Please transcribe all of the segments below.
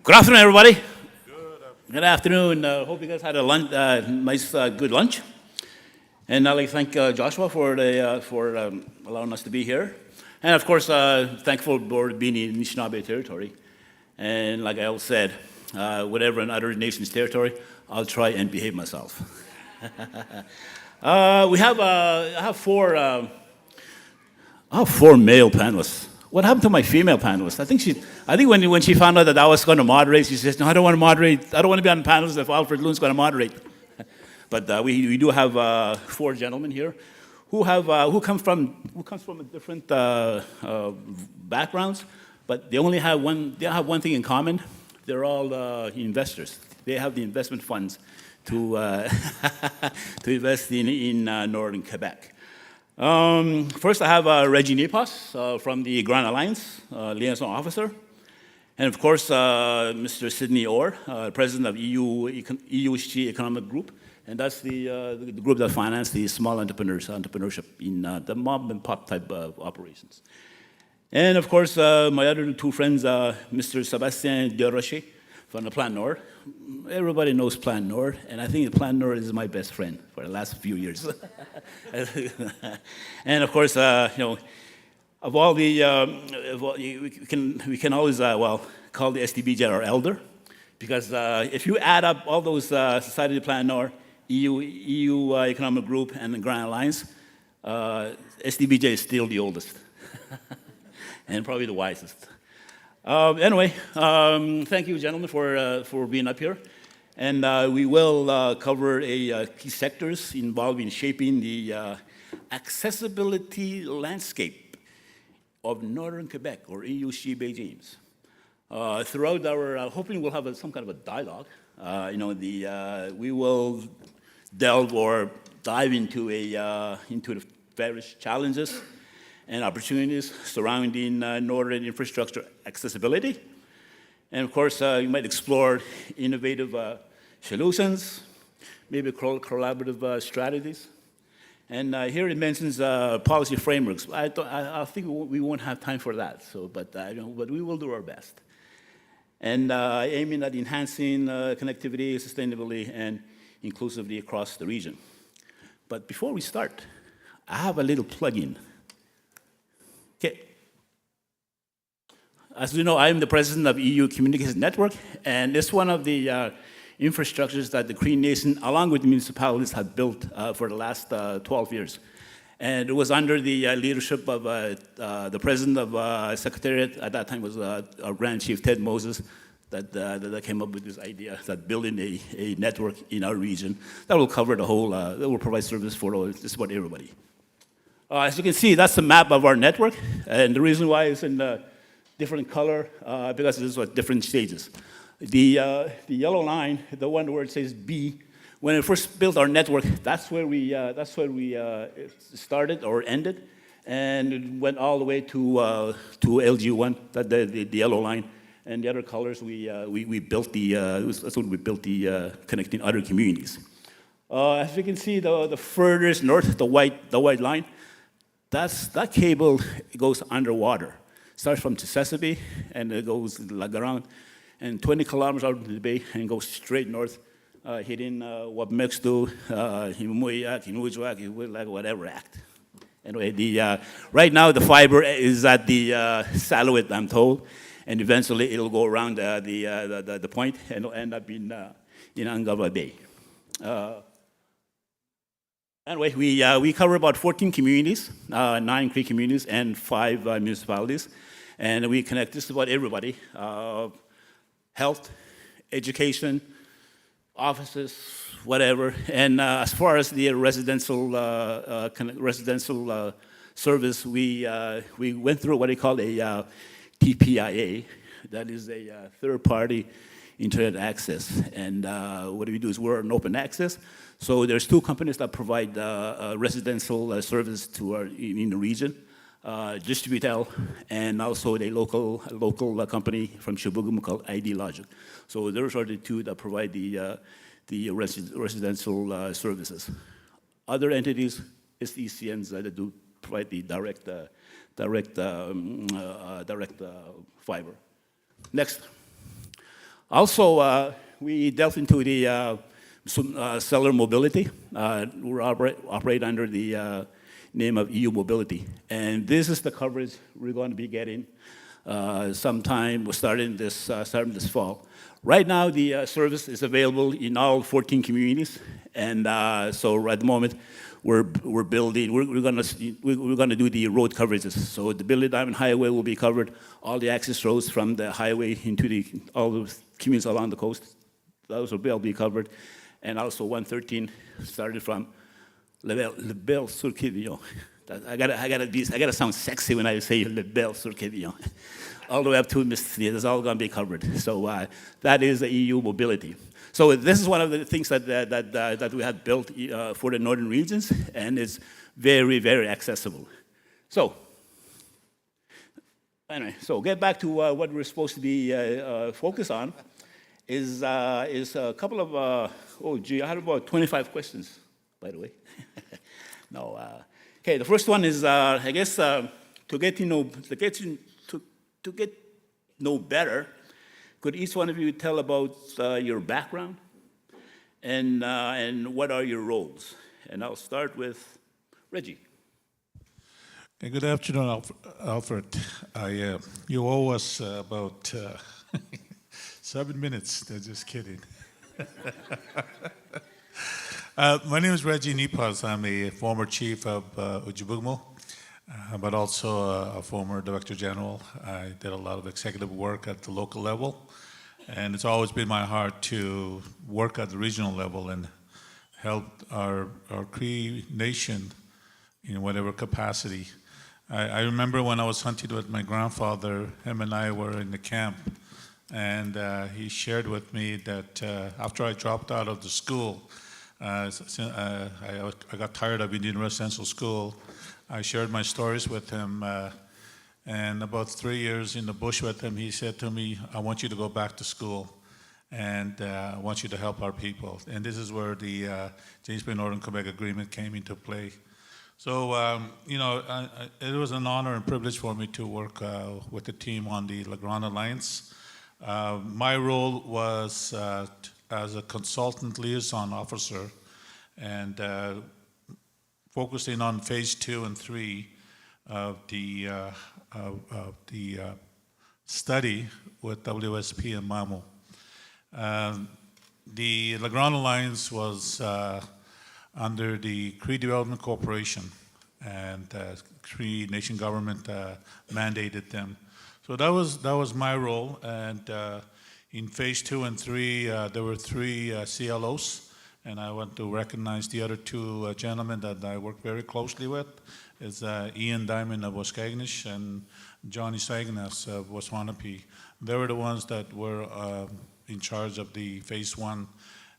Good afternoon, everybody. Good afternoon. Hope you guys had a nice, good lunch. And I'd like to thank Joshua for allowing us to be here. And of course, thankful for being in Anishinaabe territory. And like I said, whatever in other nations' territory, I'll try and behave myself. I have four male panelists. What happened to my female panelist? I think when she found out that I was going to moderate, she says, "No, I don't want to moderate. I don't want to be on panels if Alfred Loon's going to moderate." But we do have four gentlemen here who come from different backgrounds, but they have one thing in common. They're all investors. They have the investment funds to to invest in northern Quebec. First, I have Reggie Nepos from the Grand Alliance, liaison officer. And of course, Mr. Sidney Orr, president of EUSG Economic Group. And that's the group that finances the small entrepreneurship in the mom and pop type of operations. And of course, my other two friends, Mr. Sébastien Desrochers from the Plan Nord. Everybody knows Plan Nord, and I think the Plan Nord is my best friend for the last few years. And of course, of all the, we can always call the STBJ our elder, because if you add up all those Society of Plan Nord, EU Economic Group, and the Grand Alliance, STBJ is still the oldest, and probably the wisest. Anyway, thank you, gentlemen, for being up here. And we will cover key sectors involved in shaping the accessibility landscape of Northern Quebec, or EUSG Beijing's. Throughout our, hoping we'll have some kind of a dialogue. We will delve or dive into the various challenges and opportunities surrounding northern infrastructure accessibility. And of course, you might explore innovative solutions, maybe collaborative strategies. And here it mentions policy frameworks. I think we won't have time for that, but we will do our best. And aiming at enhancing connectivity, sustainability, and inclusivity across the region. But before we start, I have a little plug-in. Okay. As you know, I'm the president of EU Communications Network, and it's one of the infrastructures that the Cree Nation, along with the municipalities, have built for the last 12 years. And it was under the leadership of the president of Secretariat, at that time was our Grand Chief Ted Moses, that came up with this idea that building a network in our region that will cover the whole, that will provide service for just about everybody. As you can see, that's the map of our network, and the reason why it's in different color, because this is at different stages. The yellow line, the one where it says B, when we first built our network, that's where we started or ended, and it went all the way to LG1, the yellow line, and the other colors we built that's when we built the connecting other communities. As you can see, the furthest north, the white line. That cable goes underwater. Starts from Chesapeake, and it goes around, and 20 kilometers out into the bay, and goes straight north, hitting Wapimextu, Himuyak, Inuijuak, whatever act. Anyway, right now the fiber is at the Salouet, I'm told, and eventually it'll go around the point, and it'll end up in Ungava Bay. Anyway, we cover about 14 communities, 9 Cree communities, and 5 municipalities. And we connect just about everybody, health, education, offices, whatever. And as far as the residential service, we went through what they call a TPIA. That is a third-party internet access. And what we do is we're an open access. So there's 2 companies that provide residential service in the region, Distributel, and also a local company from Chibougamau called ID Logic. So those are the 2 that provide the residential services. Other entities is ECNs that do provide the direct fiber. Next. Also, we delved into the cellular mobility. We operate under the name of EU Mobility. And this is the coverage we're going to be getting sometime. We're starting this fall. Right now, the service is available in all 14 communities. And so at the moment, we're building, we're gonna do the road coverages. So the Billy Diamond Highway will be covered, all the access roads from the highway into all the communities along the coast, those will be covered. And also 113 started from Le Bel-sur-Quévillon. I gotta sound sexy when I say Le Bel-sur-Quévillon. All the way up to Mississippi, it's all gonna be covered. So that is the EU mobility. So this is one of the things that we had built for the northern regions, and it's very, very accessible. So anyway, so get back to what we're supposed to be focused on is a couple of, I have about 25 questions, by the way. No, okay, the first one is, I guess, to get know better, could each one of you tell about your background and what are your roles? And I'll start with Reggie. Hey, good afternoon, Alfred. You owe us about 7 minutes. No, just kidding. My name is Reggie Nipas. I'm a former chief of Ujibugmo, but also a former director general. I did a lot of executive work at the local level, and it's always been my heart to work at the regional level and help our Cree nation in whatever capacity. I remember when I was hunting with my grandfather, him and I were in the camp, and he shared with me that after I dropped out of the school, I got tired of Indian residential school. I shared my stories with him, and about 3 years in the bush with him, he said to me, I want you to go back to school, and I want you to help our people. And this is where the James Bay Northern Quebec Agreement came into play. So, it was an honor and privilege for me to work with the team on the La Grande Alliance. My role was as a consultant liaison officer and focusing on phase 2 and 3 of the study with WSP and MAMO. The La Grande Alliance was under the Cree Development Corporation, and Cree Nation government mandated them. So that was my role, and in phase 2 and 3, there were 3 CLOs, and I want to recognize the other 2 gentlemen that I work very closely with. Is Ian Diamond of Waskaganish and Johnny Sagnas of Waswanipi. They were the ones that were in charge of the phase 1.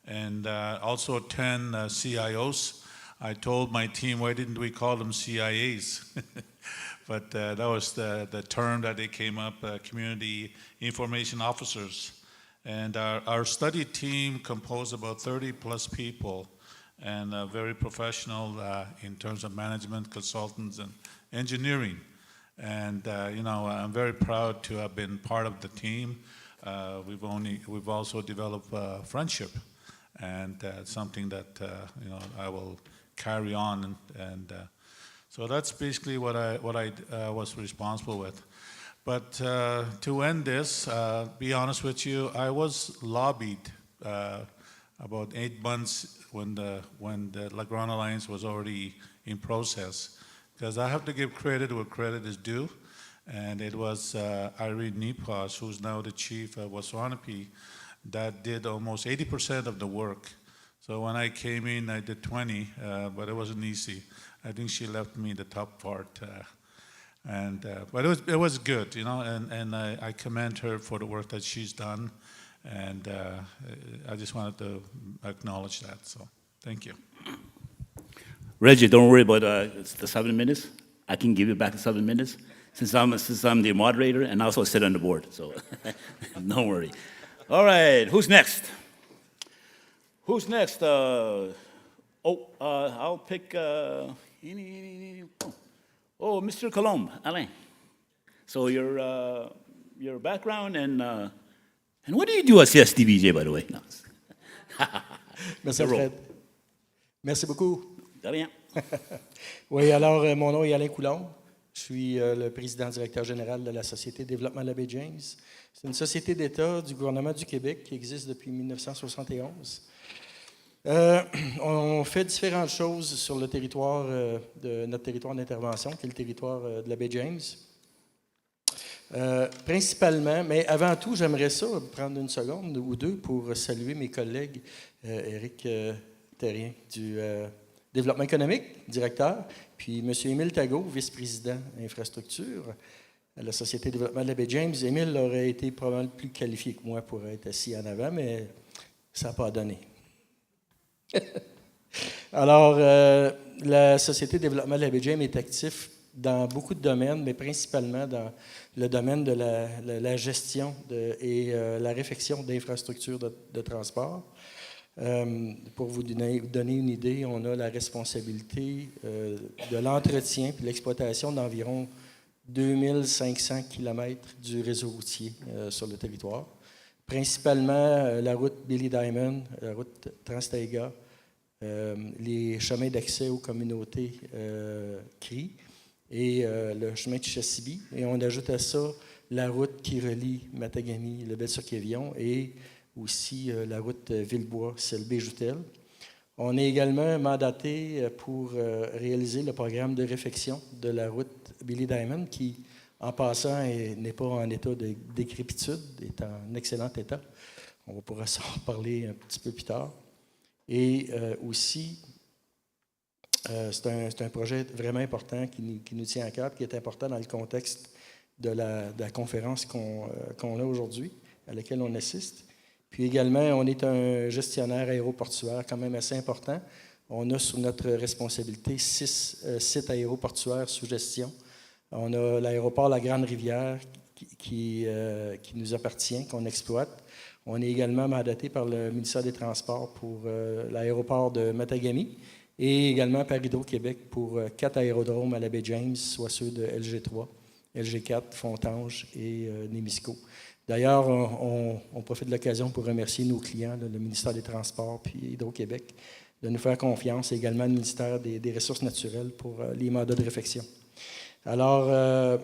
And also 10 CIOs. I told my team, why didn't we call them CIAs? But that was the term that they came up, community information officers. And our study team composed about 30 plus people, and very professional in terms of management, consultants, and engineering. And I'm very proud to have been part of the team. We've also developed friendship, and something that I will carry on, and so that's basically what I was responsible with. But to end this, be honest with you, I was lobbied about 8 months when the La Grande Alliance was already in process, because I have to give credit where credit is due, and it was Irene Nipas, who's now the chief of Waswanipi, that did almost 80% of the work. So when I came in, I did 20, but it wasn't easy. I think she left me the top part, but it was good, and I commend her for the work that she's done, and I just wanted to acknowledge that. So thank you. Reggie, don't worry about the 7 minutes. I can give you back the 7 minutes since I'm the moderator and also sit on the board. So don't worry. All right, who's next? Who's next? I'll pick. Mr. Colombe, Alain. So your background and And what do you do at CSTBJ, by the way? No. Merci, Zéro. Alfred. Merci beaucoup. De rien. Oui, alors, mon nom est Alain Coulombe. Je suis le président-directeur général de la Société de développement de la baie James. C'est une société d'État du gouvernement du Québec qui existe depuis 1971. On fait différentes choses sur le territoire de notre territoire d'intervention, qui est le territoire de la baie James. Principalement, mais avant tout, j'aimerais ça prendre une seconde ou deux pour saluer mes collègues Éric Terrien du développement économique, directeur, puis M. Émile Tagot, vice-président infrastructure à la Société de développement de la baie James. Émile aurait été probablement plus qualifié que moi pour être assis en avant, mais ça n'a pas donné. Alors, la Société de développement de la baie James est active dans beaucoup de domaines, mais principalement dans le domaine de la gestion et la réfection d'infrastructures de transport. Pour vous donner une idée, on a la responsabilité de l'entretien et de l'exploitation d'environ 2500 km du réseau routier sur le territoire. Principalement la route Billy Diamond, la route Trans-Taiga, les chemins d'accès aux communautés CRI et le chemin de Chessibi. Et on ajoute à ça la route qui relie Matagami, le Bel-sur-Quévillon et aussi la route Villebois-Selby-Joutel. On est également mandaté pour réaliser le programme de réfection de la route Billy Diamond qui, en passant, n'est pas en état de décrépitude, est en excellent état. On pourra s'en reparler un petit peu plus tard. Et aussi, c'est un projet vraiment important qui nous tient à cœur, qui est important dans le contexte de la conférence qu'on a aujourd'hui, à laquelle on assiste. Puis également, on est un gestionnaire aéroportuaire quand même assez important. On a sous notre responsabilité 6 sites aéroportuaires sous gestion. On a l'aéroport La Grande-Rivière qui nous appartient, qu'on exploite. On est également mandaté par le ministère des Transports pour l'aéroport de Matagami et également par Hydro-Québec pour 4 aérodromes à la baie James, soit ceux de LG3, LG4, Fontange et Némisco. D'ailleurs, on profite de l'occasion pour remercier nos clients, le ministère des Transports puis Hydro-Québec, de nous faire confiance et également le ministère des Ressources naturelles pour les mandats de réfection. Alors,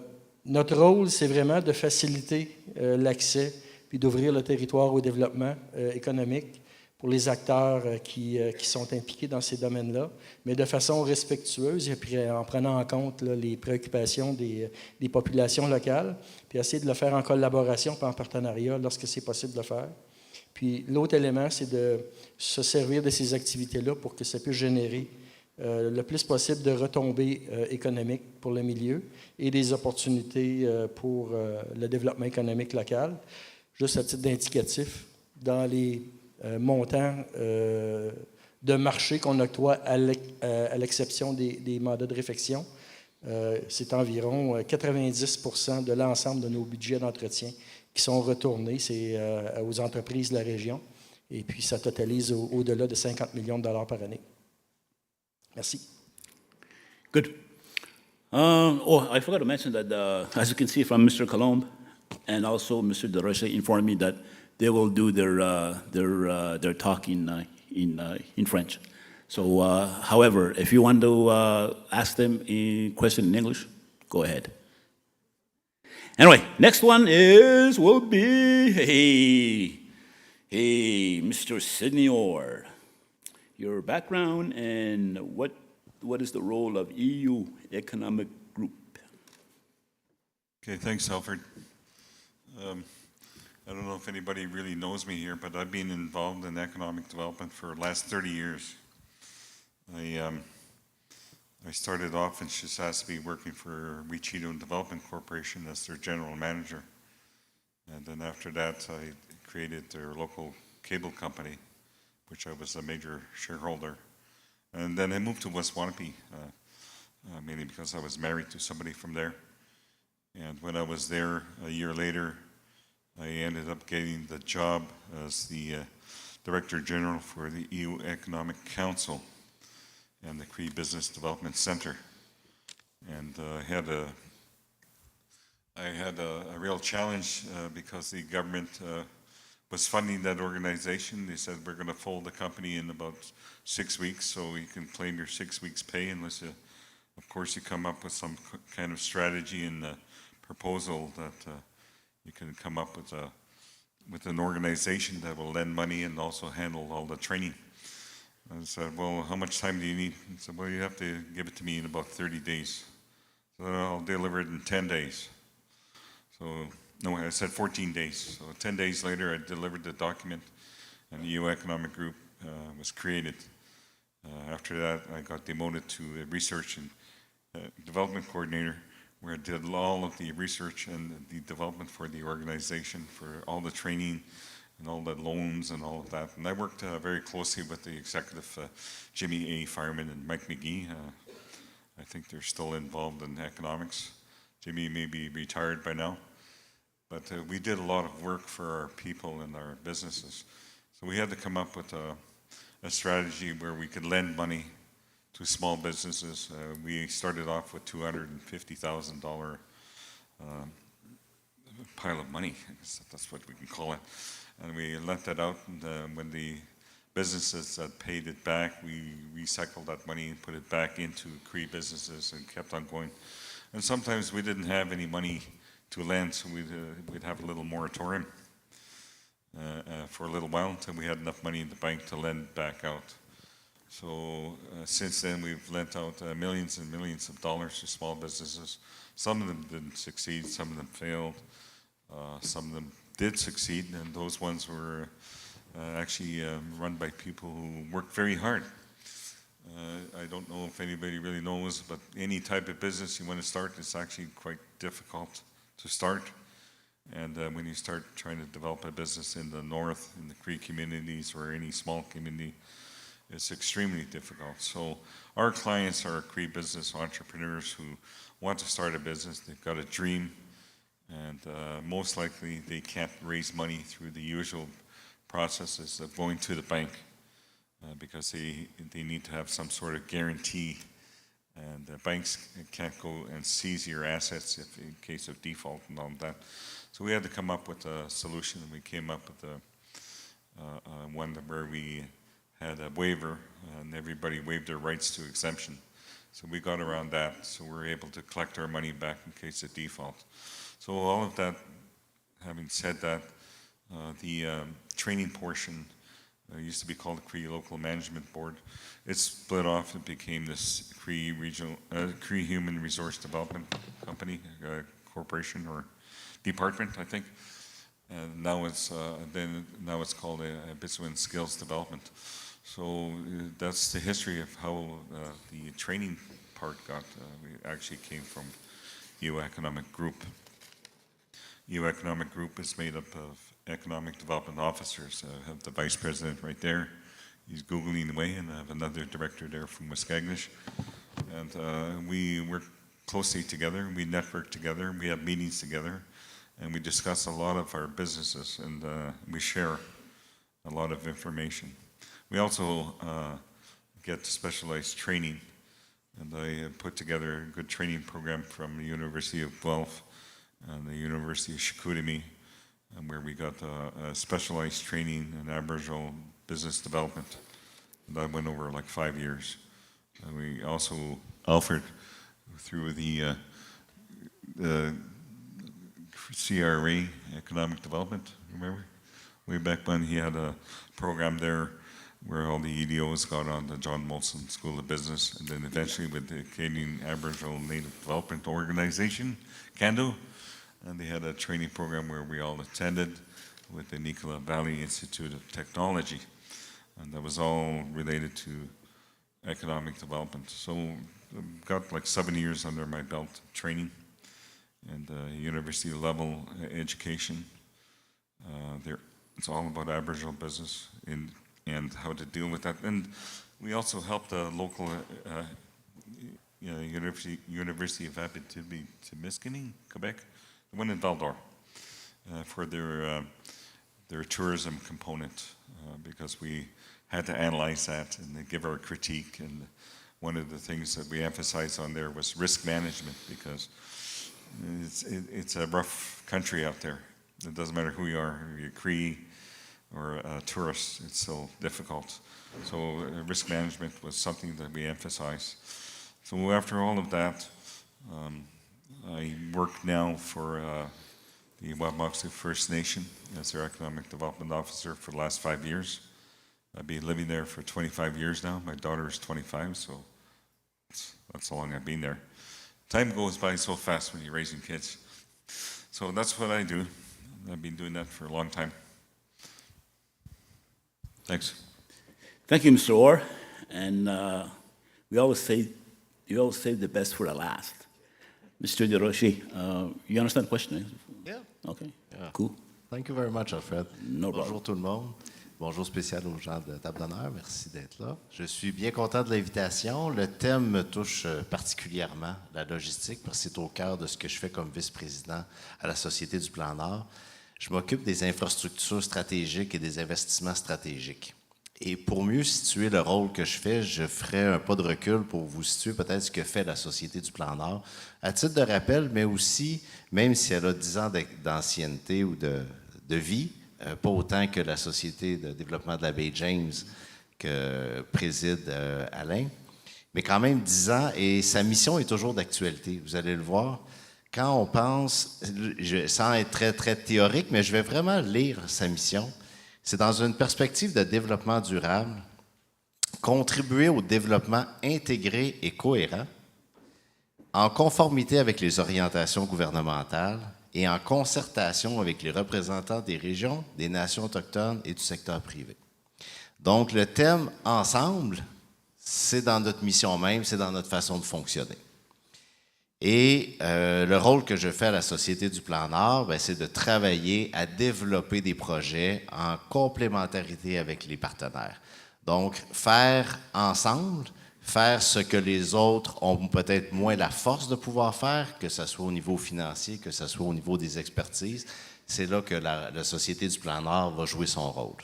notre rôle, c'est vraiment de faciliter l'accès puis d'ouvrir le territoire au développement économique pour les acteurs qui sont impliqués dans ces domaines-là, mais de façon respectueuse et puis en prenant en compte là, les préoccupations des populations locales, puis essayer de le faire en collaboration puis en partenariat lorsque c'est possible de le faire. Puis l'autre élément, c'est de se servir de ces activités-là pour que ça puisse générer le plus possible de retombées économiques pour le milieu et des opportunités pour le développement économique local. Juste à titre d'indicatif, dans les montants de marché qu'on octroie à l'exception des mandats de réfection, c'est environ 90% de l'ensemble de nos budgets d'entretien qui sont retournés aux entreprises de la région. Et puis, ça totalise au-delà de 50 millions de dollars par année. Merci. Good. I forgot to mention that, as you can see from Mr. Colombe, and also Mr. De Roche informed me that they will do their talk in French. So, however, if you want to ask them a question in English, go ahead. Anyway, next one will be Mr. Sidney Orr. Your background and what is the role of EU Economic Group? Okay, thanks, Alfred. I don't know if anybody really knows me here, but I've been involved in economic development for the last 30 years. I started off in Shashatsby working for Wichito Development Corporation as their general manager. And then after that, I created their local cable company, which I was a major shareholder. And then I moved to West Waunapie, mainly because I was married to somebody from there. And when I was there a year later, I ended up getting the job as the Director General for the EU Economic Council and the Cree Business Development Center. And I had a real challenge because the government was funding that organization. They said, we're going to fold the company in about 6 weeks, so you can claim your 6 weeks' pay unless you, of course, you come up with some kind of strategy and proposal that you can come up with an organization that will lend money and also handle all the training. I said, well, how much time do you need? He said, well, you have to give it to me in about 30 days. So I'll deliver it in 10 days. So, no, I said 14 days. So 10 days later, I delivered the document, and the EU Economic Group was created. After that, I got demoted to a research and development coordinator, where I did all of the research and the development for the organization, for all the training and all the loans and all of that. And I worked very closely with the executive, Jimmy A. Fireman and Mike McGee. I think they're still involved in economics. Jimmy may be retired by now. But we did a lot of work for our people and our businesses. So we had to come up with a strategy where we could lend money to small businesses. We started off with $250,000 pile of money. I guess that's what we can call it. And we lent that out, and when the businesses that paid it back, we recycled that money and put it back into Cree businesses and kept on going. And sometimes we didn't have any money to lend, so we'd have a little moratorium for a little while until we had enough money in the bank to lend back out. So since then, we've lent out millions and millions of dollars to small businesses. Some of them didn't succeed, some of them failed, some of them did succeed, and those ones were actually run by people who worked very hard. I don't know if anybody really knows, but any type of business you want to start, it's actually quite difficult to start. And when you start trying to develop a business in the north, in the Cree communities, or any small community, it's extremely difficult. So our clients are Cree business entrepreneurs who want to start a business. They've got a dream, and most likely they can't raise money through the usual processes of going to the bank because they need to have some sort of guarantee, and banks can't go and seize your assets if in case of default and all that. So we had to come up with a solution, and we came up with one where we had a waiver, and everybody waived their rights to exemption. So we got around that, so we were able to collect our money back in case of default. So all of that, having said that, the training portion used to be called the Cree Local Management Board. It split off and became this Cree Human Resource Development Corporation or department, I think. And now it's called Abitibiwin Skills Development. So that's the history of how the training part got. We actually came from EU Economic Group. EU Economic Group is made up of economic development officers. I have the vice president right there. He's Googling away, and I have another director there from Waskaganish. And we work closely together, we network together, we have meetings together, and we discuss a lot of our businesses, and we share a lot of information. We also get specialized training, and I put together a good training program from the University of Guelph and the University of Chicoutimi, and where we got a specialized training in Aboriginal business development. And that went over like 5 years. And we also offered through the CRA, Economic Development, remember? Way back when he had a program there where all the EDOs got on the John Molson School of Business, and then eventually with the Canadian Aboriginal Native Development Organization, CANDO, and they had a training program where we all attended with the Nicola Valley Institute of Technology, and that was all related to economic development. So I've got like 7 years under my belt of training and university level education. It's all about Aboriginal business and how to deal with that. And we also helped the local University of Abitibi-Témiscamingue, Quebec, the one in Val-d'Or, for their tourism component, because we had to analyze that and give our critique. And one of the things that we emphasized on there was risk management, because it's a rough country out there. It doesn't matter who you are, you're Cree, or tourists, it's so difficult. So risk management was something that we emphasize. So after all of that, I work now for the Wabanaki First Nation as their Economic Development Officer for the last 5 years. I've been living there for 25 years now. My daughter is 25, so that's how long I've been there. Time goes by so fast when you're raising kids. So that's what I do. I've been doing that for a long time. Thanks. Thank you, Mr. Orr. And we always say, you always save the best for the last. Mr. DeRoche, you understand the question? Yeah. Okay, Yeah. cool. Thank you very much, Alfred. No Bonjour problem. tout le monde. Bonjour spécial aux gens de Table d'honneur. Merci d'être là. Je suis bien content de l'invitation. Le thème me touche particulièrement, la logistique, parce que c'est au cœur de ce que je fais comme vice-président à la Société du Plan Nord. Je m'occupe des infrastructures stratégiques et des investissements stratégiques. Et pour mieux situer le rôle que je fais, je ferai un pas de recul pour vous situer peut-être ce que fait la Société du Plan Nord. À titre de rappel, mais aussi, même si elle a 10 ans d'ancienneté ou de vie, pas autant que la Société de développement de la baie James que préside Alain, mais quand même 10 ans, et sa mission est toujours d'actualité. Vous allez le voir. Quand on pense, sans être très, très théorique, mais je vais vraiment lire sa mission, c'est dans une perspective de développement durable, contribuer au développement intégré et cohérent, en conformité avec les orientations gouvernementales et en concertation avec les représentants des régions, des nations autochtones et du secteur privé. Donc, le thème « Ensemble », c'est dans notre mission même, c'est dans notre façon de fonctionner. Et le rôle que je fais à la Société du Plan Nord, c'est de travailler à développer des projets en complémentarité avec les partenaires. Donc, faire ensemble, faire ce que les autres ont peut-être moins la force de pouvoir faire, que ce soit au niveau financier, que ce soit au niveau des expertises, c'est là que la Société du Plan Nord va jouer son rôle.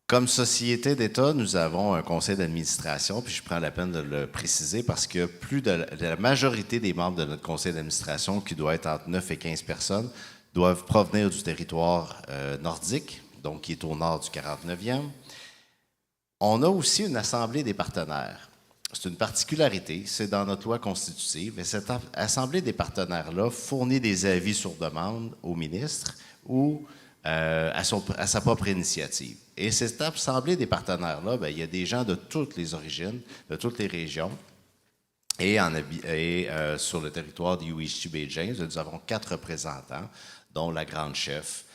Comme société d'État, nous avons un conseil d'administration, puis je prends la peine de le préciser parce que plus de la majorité des membres de notre conseil d'administration, qui doit être entre 9 et 15 personnes, doivent provenir du territoire nordique, donc qui est au nord du 49e. On a aussi une assemblée des partenaires. C'est une particularité, c'est dans notre loi constitutive, et cette assemblée des partenaires-là fournit des avis sur demande au ministre ou à sa propre initiative. Et cette assemblée des partenaires-là, il y a des gens de toutes les origines, de toutes les régions. Et sur le territoire du UHT Baie James, nous avons 4 représentants, dont la grande chef,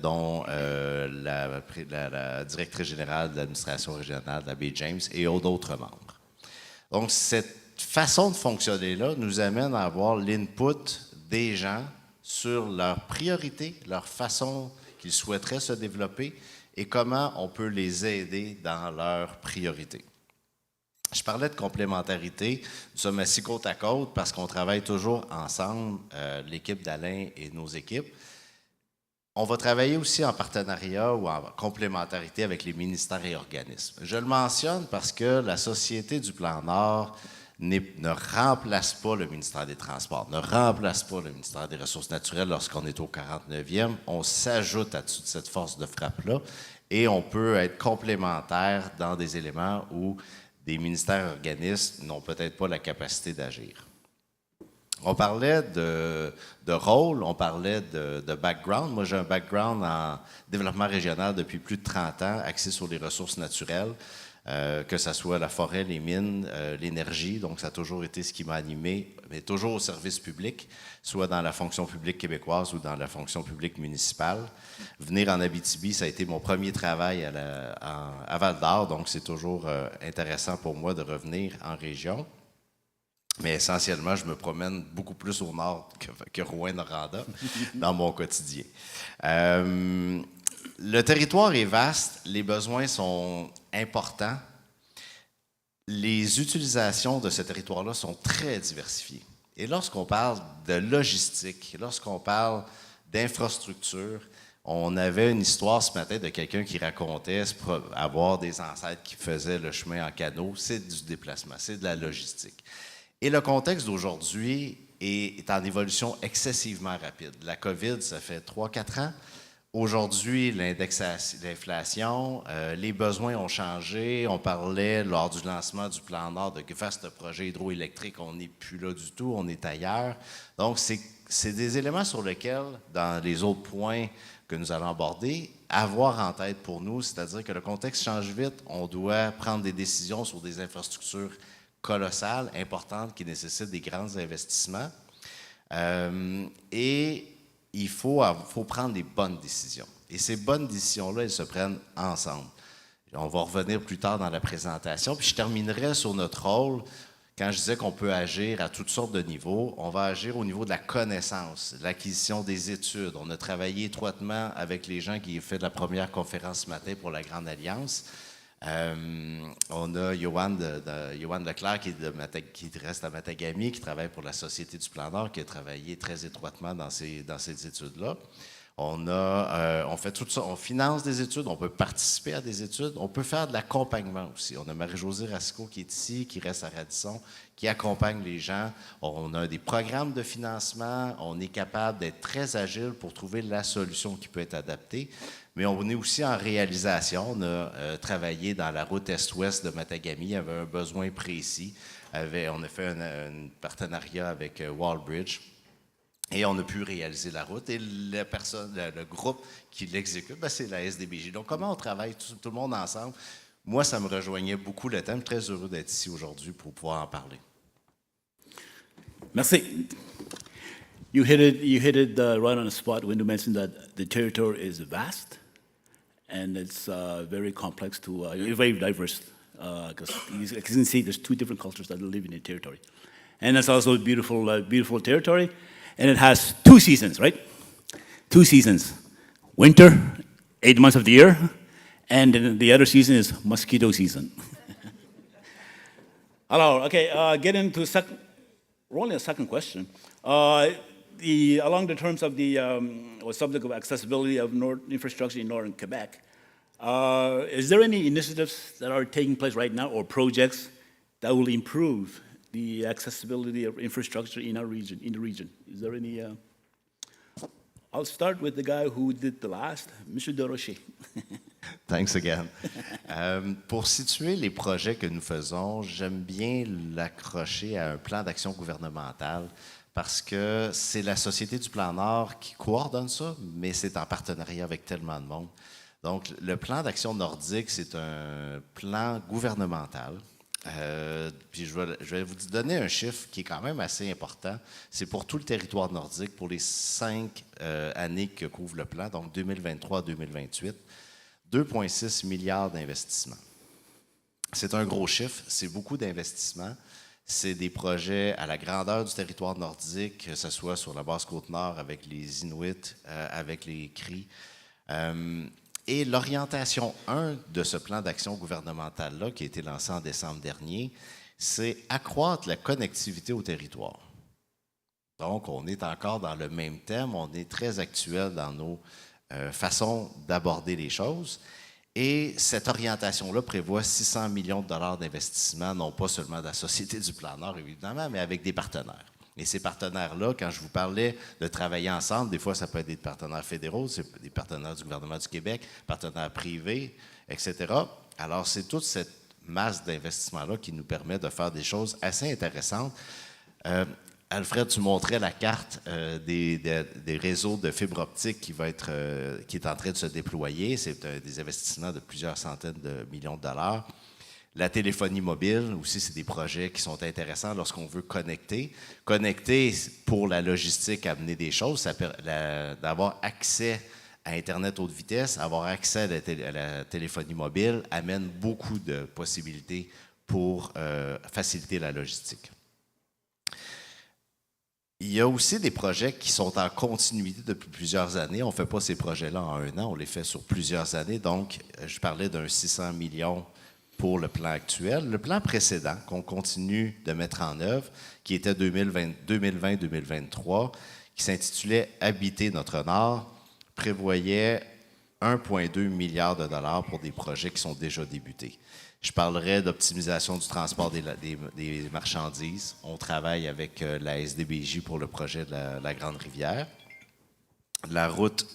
dont la directrice générale de l'administration régionale de la Baie James et d'autres membres. Donc, cette façon de fonctionner-là nous amène à avoir l'input des gens sur leurs priorités, leur façon qu'ils souhaiteraient se développer et comment on peut les aider dans leurs priorités. Je parlais de complémentarité. Nous sommes assis côte à côte parce qu'on travaille toujours ensemble, l'équipe d'Alain et nos équipes. On va travailler aussi en partenariat ou en complémentarité avec les ministères et organismes. Je le mentionne parce que la Société du Plan Nord ne remplace pas le ministère des Transports, ne remplace pas le ministère des Ressources naturelles lorsqu'on est au 49e. On s'ajoute à toute cette force de frappe-là et on peut être complémentaire dans des éléments où des ministères et organismes n'ont peut-être pas la capacité d'agir. On parlait de rôle, on parlait de background. Moi, j'ai un background en développement régional depuis plus de 30 ans, axé sur les ressources naturelles. Que ce soit la forêt, les mines, l'énergie. Donc, ça a toujours été ce qui m'a animé, mais toujours au service public, soit dans la fonction publique québécoise ou dans la fonction publique municipale. Venir en Abitibi, ça a été mon premier travail à Val-d'Or, donc c'est toujours intéressant pour moi de revenir en région. Mais essentiellement, je me promène beaucoup plus au nord que Rouyn-Noranda dans mon quotidien. Le territoire est vaste, les besoins sont importants. Les utilisations de ce territoire-là sont très diversifiées. Et lorsqu'on parle de logistique, lorsqu'on parle d'infrastructure, on avait une histoire ce matin de quelqu'un qui racontait avoir des ancêtres qui faisaient le chemin en canot. C'est du déplacement, c'est de la logistique. Et le contexte d'aujourd'hui est en évolution excessivement rapide. La COVID, ça fait 3-4 ans. Aujourd'hui, l'inflation, les besoins ont changé. On parlait lors du lancement du Plan Nord de faire ce projet hydroélectrique. On n'est plus là du tout, on est ailleurs. Donc, c'est des éléments sur lesquels, dans les autres points que nous allons aborder, avoir en tête pour nous, c'est-à-dire que le contexte change vite. On doit prendre des décisions sur des infrastructures colossales, importantes, qui nécessitent des grands investissements. Et il faut prendre des bonnes décisions. Et ces bonnes décisions-là, elles se prennent ensemble. On va revenir plus tard dans la présentation. Puis je terminerai sur notre rôle. Quand je disais qu'on peut agir à toutes sortes de niveaux, on va agir au niveau de la connaissance, de l'acquisition des études. On a travaillé étroitement avec les gens qui ont fait de la première conférence ce matin pour la Grande Alliance. On a Yoann Leclerc qui reste à Matagami, qui travaille pour la Société du Plan Nord, qui a travaillé très étroitement dans ces études-là. On fait tout ça, on finance des études, on peut participer à des études, on peut faire de l'accompagnement aussi. On a Marie-Josée Rasco qui est ici, qui reste à Radisson, qui accompagne les gens. On a des programmes de financement, on est capable d'être très agile pour trouver la solution qui peut être adaptée. Mais on est aussi en réalisation. On a travaillé dans la route est-ouest de Matagami. Il y avait un besoin précis. On a fait un partenariat avec Wallbridge. Et on a pu réaliser la route. Et le groupe qui l'exécute, c'est la SDBJ. Donc, comment on travaille tout le monde ensemble? Moi, ça me rejoignait beaucoup le thème. Très heureux d'être ici aujourd'hui pour pouvoir en parler. Merci. You hit it right on the spot when you mentioned that the territory is vast and it's very complex very diverse. Because as you can see, there's 2 different cultures that live in the territory, and it's also a beautiful territory, and it has 2 seasons, right? 2 seasons: winter, 8 months of the year, and then the other season is mosquito season. Hello. Okay. Get into only a second question. Along the terms of the subject of accessibility of infrastructure in northern Quebec, is there any initiatives that are taking place right now or projects that will improve the accessibility of infrastructure in the region? Is there any? I'll start with the guy who did the last, M. Desrochers. Thanks again. Pour situer les projets que nous faisons, j'aime bien l'accrocher à un plan d'action gouvernemental parce que c'est la Société du Plan Nord qui coordonne ça, mais c'est en partenariat avec tellement de monde. Donc, le plan d'action nordique, c'est un plan gouvernemental. Puis je vais vous donner un chiffre qui est quand même assez important. C'est pour tout le territoire nordique, pour les 5 années que couvre le plan, donc 2023-2028, 2,6 milliards d'investissements. C'est un gros chiffre, c'est beaucoup d'investissements. C'est des projets à la grandeur du territoire nordique, que ce soit sur la Basse-Côte-Nord avec les Inuits, avec les Cris. Et l'orientation 1 de ce plan d'action gouvernemental-là, qui a été lancé en décembre dernier, c'est accroître la connectivité au territoire. Donc, on est encore dans le même thème, on est très actuel dans nos façons d'aborder les choses. Et cette orientation-là prévoit 600 millions de dollars d'investissement, non pas seulement de la Société du Plan Nord, évidemment, mais avec des partenaires. Et ces partenaires-là, quand je vous parlais de travailler ensemble, des fois, ça peut être des partenaires fédéraux, c'est des partenaires du gouvernement du Québec, partenaires privés, etc. Alors, c'est toute cette masse d'investissement-là qui nous permet de faire des choses assez intéressantes. Alfred, tu montrais la carte des réseaux de fibre optique qui est en train de se déployer. C'est des investissements de plusieurs centaines de millions de dollars. La téléphonie mobile aussi, c'est des projets qui sont intéressants lorsqu'on veut connecter. Connecter pour la logistique, amener des choses, d'avoir accès à Internet haute vitesse, avoir accès à la téléphonie mobile, amène beaucoup de possibilités pour faciliter la logistique. Il y a aussi des projets qui sont en continuité depuis plusieurs années. On ne fait pas ces projets-là en 1 an, on les fait sur plusieurs années. Donc, je parlais d'un 600 millions pour le plan actuel. Le plan précédent qu'on continue de mettre en œuvre, qui était 2020-2023, qui s'intitulait « Habiter notre Nord », prévoyait 1,2 milliard de dollars pour des projets qui sont déjà débutés. Je parlerai d'optimisation du transport des marchandises. On travaille avec la SDBJ pour le projet de la Grande Rivière. la route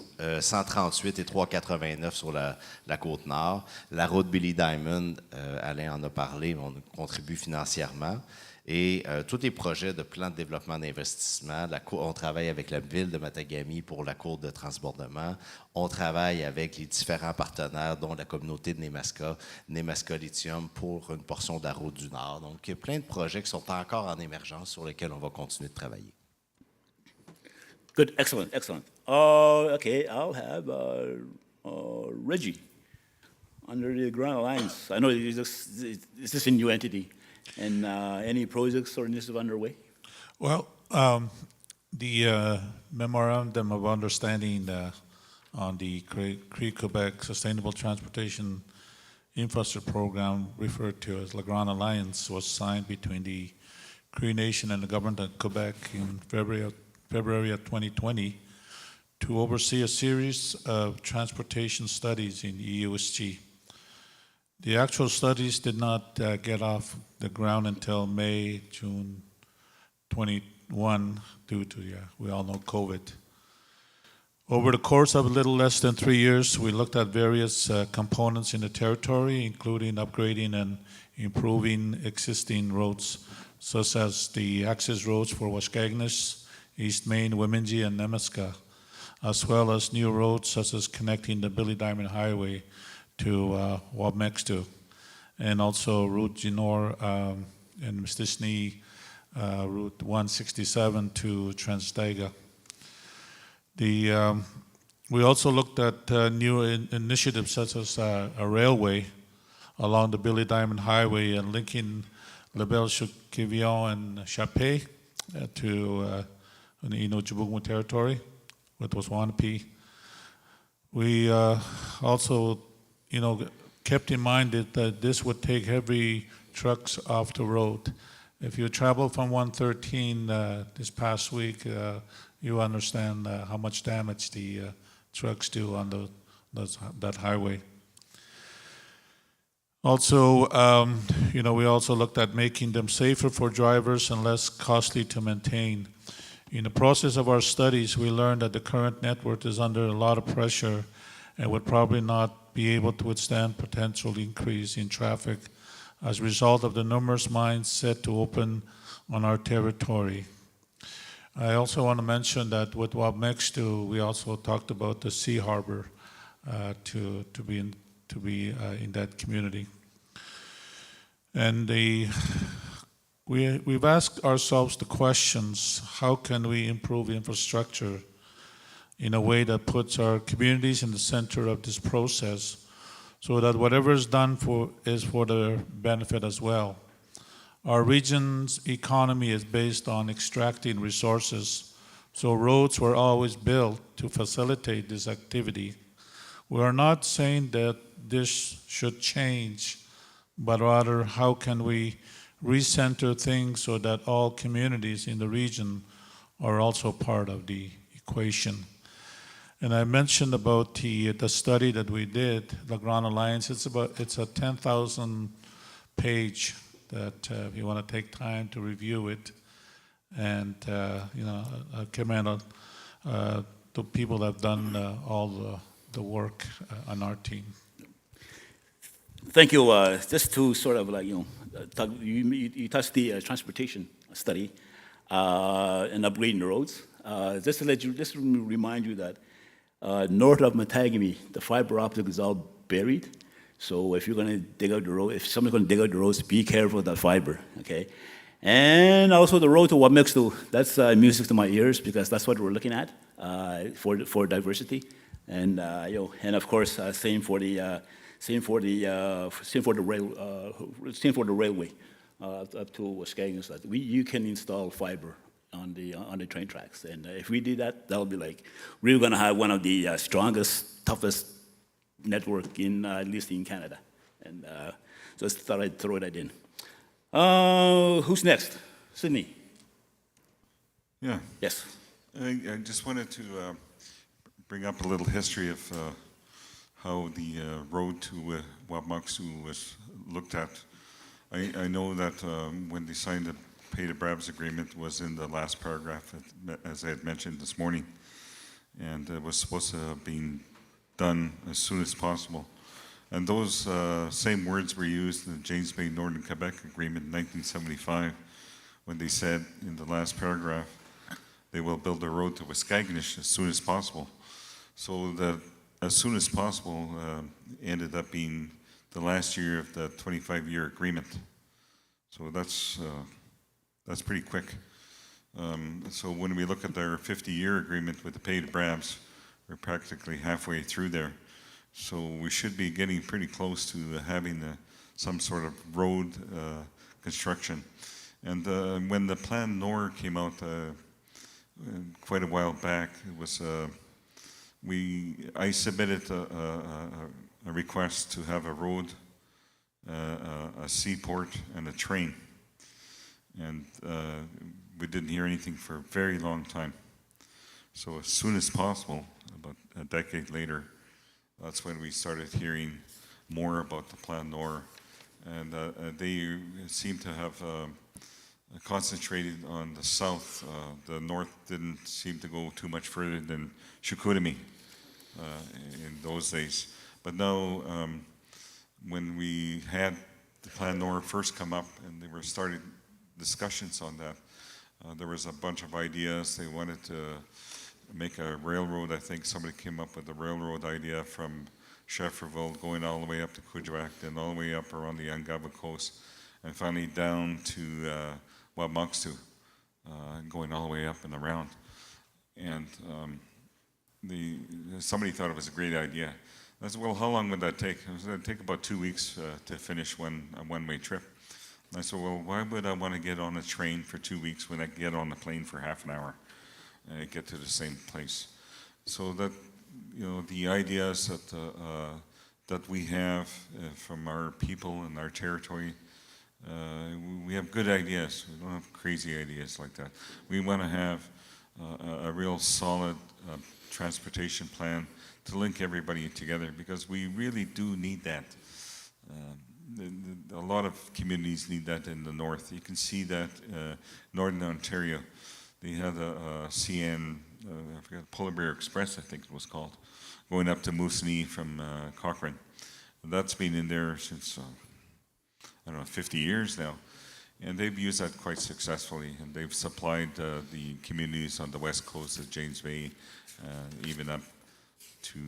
138 et 389 sur la côte nord, la route Billy Diamond, Alain en a parlé, on contribue financièrement, et tous les projets de plan de développement d'investissement. On travaille avec la ville de Matagami pour la cour de transbordement, on travaille avec les différents partenaires, dont la communauté de Nemaska Lithium pour une portion de la route du Nord. Donc, il y a plein de projets qui sont encore en émergence sur lesquels on va continuer de travailler. Good, excellent, excellent. Okay, I'll have Reggie under the Grand Alliance. I know it's just a new entity, and any projects or initiatives underway? Well, the memorandum of understanding on the Cree Quebec Sustainable Transportation Infrastructure Program, referred to as La Grande Alliance, was signed between the Cree Nation and the government of Quebec in February of 2020 to oversee a series of transportation studies in EUSG. The actual studies did not get off the ground until May, June 21 due to, we all know COVID. Over the course of a little less than 3 years, we looked at various components in the territory, including upgrading and improving existing roads, such as the access roads for Waskaganish, East Main, Wemindji, and Nemaska, as well as new roads such as connecting the Billy Diamond Highway to Wabmextu, and also Route Ginor and Mistishni, Route 167 to Transdaga. We also looked at new initiatives such as a railway along the Billy Diamond Highway and linking Lebel, Kivion, and Chapé to the Innu-Chibougamau territory with Waswanipi. We also, kept in mind that this would take heavy trucks off the road. If you travel from 113 this past week, you understand how much damage the trucks do on that highway. Also, we also looked at making them safer for drivers and less costly to maintain. In the process of our studies, we learned that the current network is under a lot of pressure and would probably not be able to withstand potential increase in traffic as a result of the numerous mines set to open on our territory. I also want to mention that with Wabmextu, we also talked about the sea harbor to be in that community. And we've asked ourselves the questions: how can we improve infrastructure in a way that puts our communities in the center of this process, so that whatever is done is for their benefit as well? Our region's economy is based on extracting resources, so roads were always built to facilitate this activity. We are not saying that this should change, but rather how can we recenter things so that all communities in the region are also part of the equation. And I mentioned about the study that we did, La Grande Alliance. It's a 10,000 page that if you want to take time to review it, and I commend the people that have done all the work on our team. Thank you. Just to sort of you touched the transportation study and upgrading the roads. Just to remind you that north of Matagami, the fiber optic is all buried. So if you're going to dig out the road, if somebody's going to dig out the roads, be careful of that fiber, okay? And also the road to Wabmextu, that's music to my ears because that's what we're looking at for diversity, and and of course same for the railway up to Waskaganish. You can install fiber on the train tracks, and if we do that, that'll be like we're going to have one of the strongest, toughest network in at least in Canada, and just thought I'd throw that in. Who's next? Sydney. Yeah. Yes. I just wanted to bring up a little history of how the road to Wabmextu was looked at. I know that when they signed the Pay to Brabs agreement was in the last paragraph, as I had mentioned this morning. and it was supposed to have been done as soon as possible. And those same words were used in the James Bay Northern Quebec Agreement in 1975, when they said in the last paragraph, they will build a road to Waskaganish as soon as possible. So that as soon as possible ended up being the last year of the 25-year agreement. So that's pretty quick. So when we look at our 50-year agreement with the Pays de Brabes, we're practically halfway through there. So we should be getting pretty close to having some sort of road construction. And when the Plan Nord came out quite a while back, it was I submitted a request to have a road, a seaport, and a train. And we didn't hear anything for a very long time. So as soon as possible, about a decade later, that's when we started hearing more about the Plan Nord. And they seem to have concentrated on the south. The north didn't seem to go too much further than Chicoutimi in those days. But now, when we had the Plan Nord first come up and they were starting discussions on that, there was a bunch of ideas. They wanted to make a railroad. I think somebody came up with a railroad idea from Schefferville going all the way up to Kuujjuaq, then all the way up around the Angava coast, and finally down to Wabauxtu, going all the way up and around. And somebody thought it was a great idea. I said, well, how long would that take? I said, it'd take about 2 weeks to finish a one-way trip. And I said, well, why would I want to get on a train for 2 weeks when I can get on a plane for half an hour and get to the same place? So that, the ideas that we have from our people and our territory, we have good ideas. We don't have crazy ideas like that. We want to have a real solid transportation plan to link everybody together, because we really do need that. A lot of communities need that in the north. You can see that Northern Ontario, they had a CN, I forget, Polar Bear Express, I think it was called, going up to Moosonee from Cochrane. That's been in there since, 50 years now. And they've used that quite successfully, and they've supplied the communities on the west coast of James Bay, even up to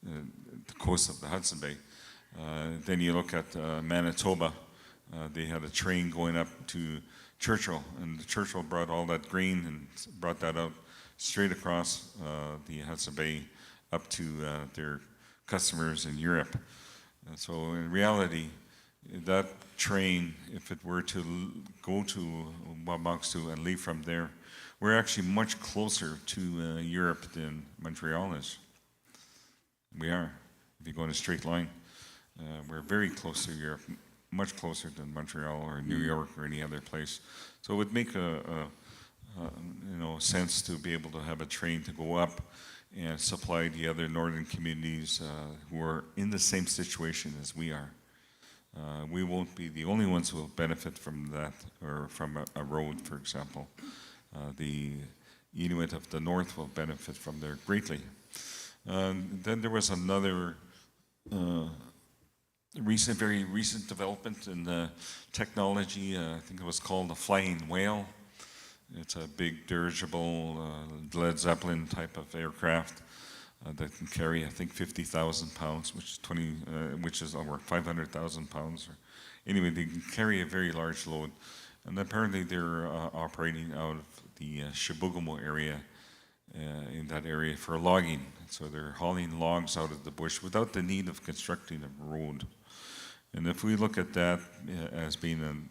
the coast of the Hudson Bay. Then you look at Manitoba, they had a train going up to Churchill, and Churchill brought all that grain and brought that out straight across the Hudson Bay up to their customers in Europe. So in reality, that train, if it were to go to Wabauxtu and leave from there, we're actually much closer to Europe than Montreal is. We are, if you go in a straight line. We're very close to Europe, much closer than Montreal or New York or any other place. So it would make sense to be able to have a train to go up and supply the other northern communities who are in the same situation as we are. We won't be the only ones who will benefit from that, or from a road, for example. The Inuit of the north will benefit from there greatly. Then there was another very recent development in the technology. I think it was called the Flying Whale. It's a big dirigible Led Zeppelin type of aircraft that can carry, I think, 50,000 pounds, which is over 500,000 pounds. Anyway, they can carry a very large load. And apparently they're operating out of the Chibougamau area, in that area for logging. So they're hauling logs out of the bush without the need of constructing a road. And if we look at that as being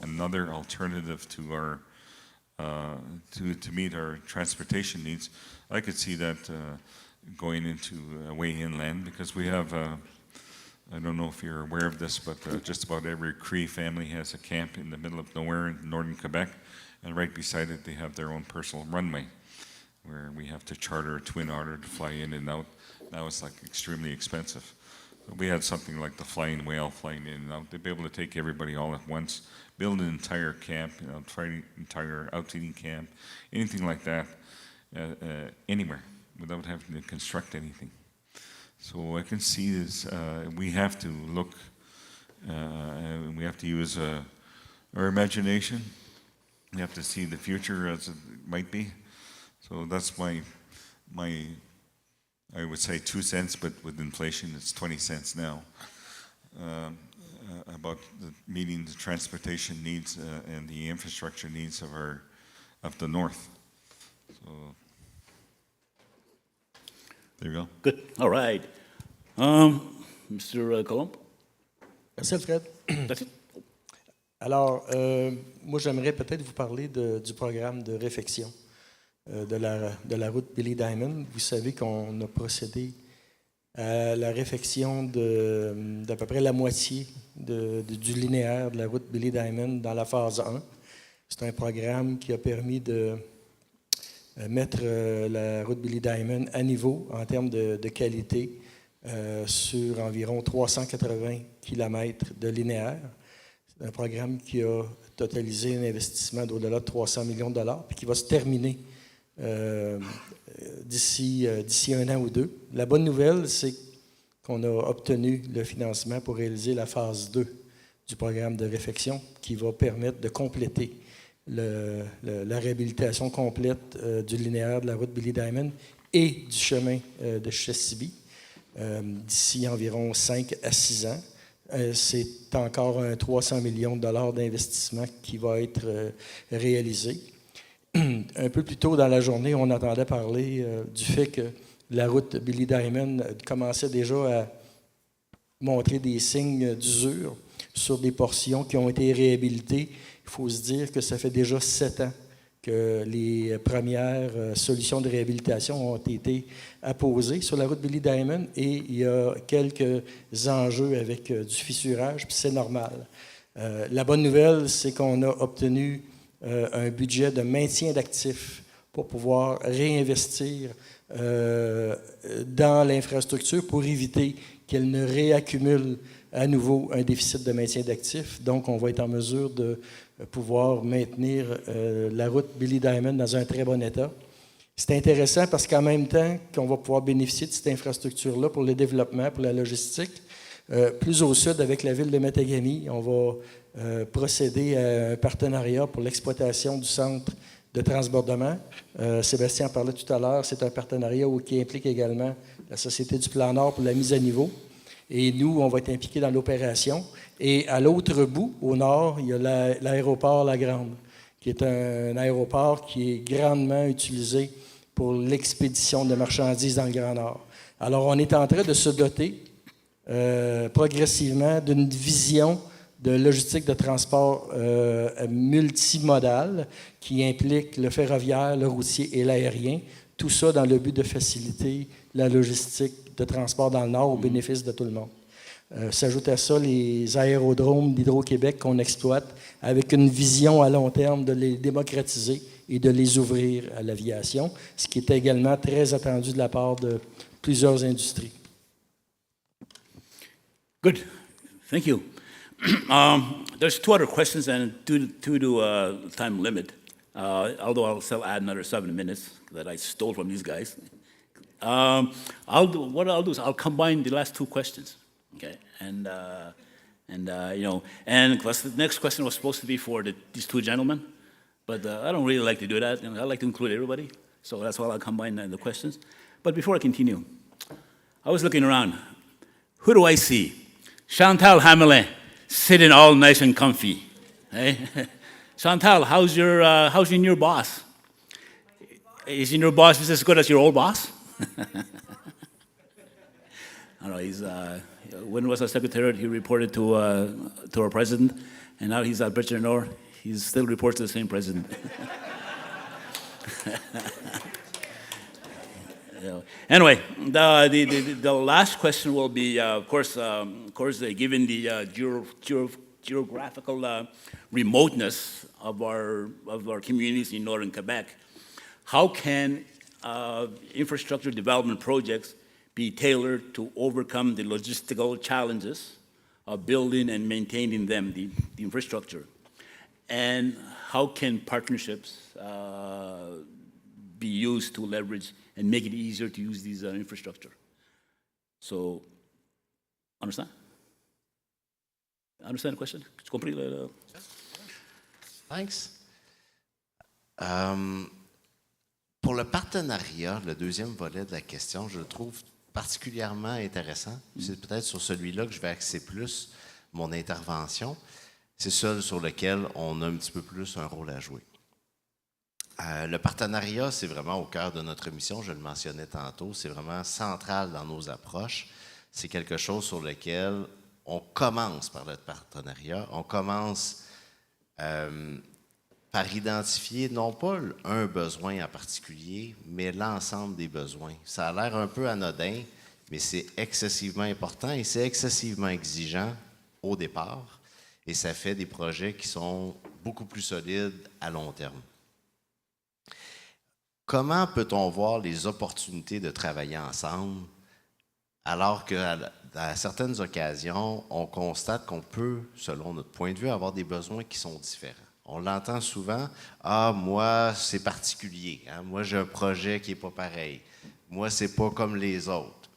another alternative to our to meet our transportation needs, I could see that going into a way inland, because we have, I don't know if you're aware of this, but just about every Cree family has a camp in the middle of nowhere in northern Quebec, and right beside it they have their own personal runway, where we have to charter a Twin Otter to fly in and out. Now it's like extremely expensive. We had something like the Flying Whale flying in and out. They'd be able to take everybody all at once, build an entire camp, entire out-eating camp, anything like that. anywhere without having to construct anything. So I can see this, we have to look, we have to use our imagination. We have to see the future as it might be. So that's my I would say 2 cents, but with inflation, it's 20 cents now, about meeting the transportation needs and the infrastructure needs of the North. So there you go. Good. All right. Mr. Colombo? Merci, Alfred. That's it? Alors, moi, j'aimerais peut-être vous parler du programme de réfection de la route Billy Diamond. Vous savez qu'on a procédé à la réfection d'à peu près la moitié du linéaire de la route Billy Diamond dans la phase 1. C'est un programme qui a permis de mettre la route Billy Diamond à niveau en termes de qualité sur environ 380 km de linéaire. C'est un programme qui a totalisé un investissement d'au-delà de 300 millions de dollars puis qui va se terminer d'ici 1 an ou 2. La bonne nouvelle, c'est qu'on a obtenu le financement pour réaliser la phase 2 du programme de réfection qui va permettre de compléter la réhabilitation complète du linéaire de la route Billy Diamond et du chemin de Chessiby d'ici environ 5 à 6 ans. C'est encore un 300 millions de dollars d'investissement qui va être réalisé. Un peu plus tôt dans la journée, on entendait parler du fait que la route Billy Diamond commençait déjà à montrer des signes d'usure sur des portions qui ont été réhabilitées. Il faut se dire que ça fait déjà 7 ans que les premières solutions de réhabilitation ont été apposées sur la route Billy Diamond et il y a quelques enjeux avec du fissurage, puis c'est normal. La bonne nouvelle, c'est qu'on a obtenu un budget de maintien d'actifs pour pouvoir réinvestir dans l'infrastructure pour éviter qu'elle ne réaccumule à nouveau un déficit de maintien d'actifs. Donc, on va être en mesure de pouvoir maintenir la route Billy Diamond dans un très bon état. C'est intéressant parce qu'en même temps qu'on va pouvoir bénéficier de cette infrastructure-là pour le développement, pour la logistique, plus au sud, avec la ville de Matagami, on va procéder à un partenariat pour l'exploitation du centre de transbordement. Sébastien en parlait tout à l'heure, c'est un partenariat qui implique également la Société du Plan Nord pour la mise à niveau. Et nous, on va être impliqués dans l'opération. Et à l'autre bout, au nord, il y a l'aéroport La Grande, qui est un aéroport qui est grandement utilisé pour l'expédition de marchandises dans le Grand Nord. Alors, on est en train de se doter progressivement d'une vision de logistique de transport multimodal qui implique le ferroviaire, le routier et l'aérien. Tout ça dans le but de faciliter la logistique de transport dans le Nord au bénéfice de tout le monde. S'ajoute à ça les aérodromes d'Hydro-Québec qu'on exploite avec une vision à long terme de les démocratiser et de les ouvrir à l'aviation, ce qui est également très attendu de la part de plusieurs industries. Good. Thank you. There's 2 other questions, and due to time limit, although I'll still add another 7 minutes that I stole from these guys. What I'll do is I'll combine the last 2 questions, okay? And plus the next question was supposed to be for these 2 gentlemen, but I don't really like to do that. I like to include everybody, so that's why I'll combine the questions. But before I continue, I was looking around. Who do I see? Chantal Hamelin, sitting all nice and comfy. Hey? Chantal, how's your new boss? Is your new boss just as good as your old boss? I don't know. He's when was our secretary? He reported to our president, and now he's at Bridger North. He still reports to the same president. Anyway, the last question will be, of course, given the geographical remoteness of our communities in northern Quebec, how can infrastructure development projects be tailored to overcome the logistical challenges of building and maintaining them, the infrastructure? And how can partnerships be used to leverage and make it easier to use these infrastructure. So, understand? Understand the question? Tu compris le... Thanks. Pour le partenariat, le deuxième volet de la question, je le trouve particulièrement intéressant. C'est peut-être sur celui-là que je vais axer plus mon intervention. C'est celui sur lequel on a un petit peu plus un rôle à jouer. Le partenariat, c'est vraiment au cœur de notre mission, je le mentionnais tantôt, c'est vraiment central dans nos approches. C'est quelque chose sur lequel on commence par le partenariat, on commence par identifier non pas un besoin en particulier, mais l'ensemble des besoins. Ça a l'air un peu anodin, mais c'est excessivement important et c'est excessivement exigeant au départ, et ça fait des projets qui sont beaucoup plus solides à long terme. Comment peut-on voir les opportunités de travailler ensemble alors qu'à certaines occasions, on constate qu'on peut, selon notre point de vue, avoir des besoins qui sont différents? On l'entend souvent, « Ah, moi, c'est particulier. Hein? Moi, j'ai un projet qui n'est pas pareil. Moi, c'est pas comme les autres. »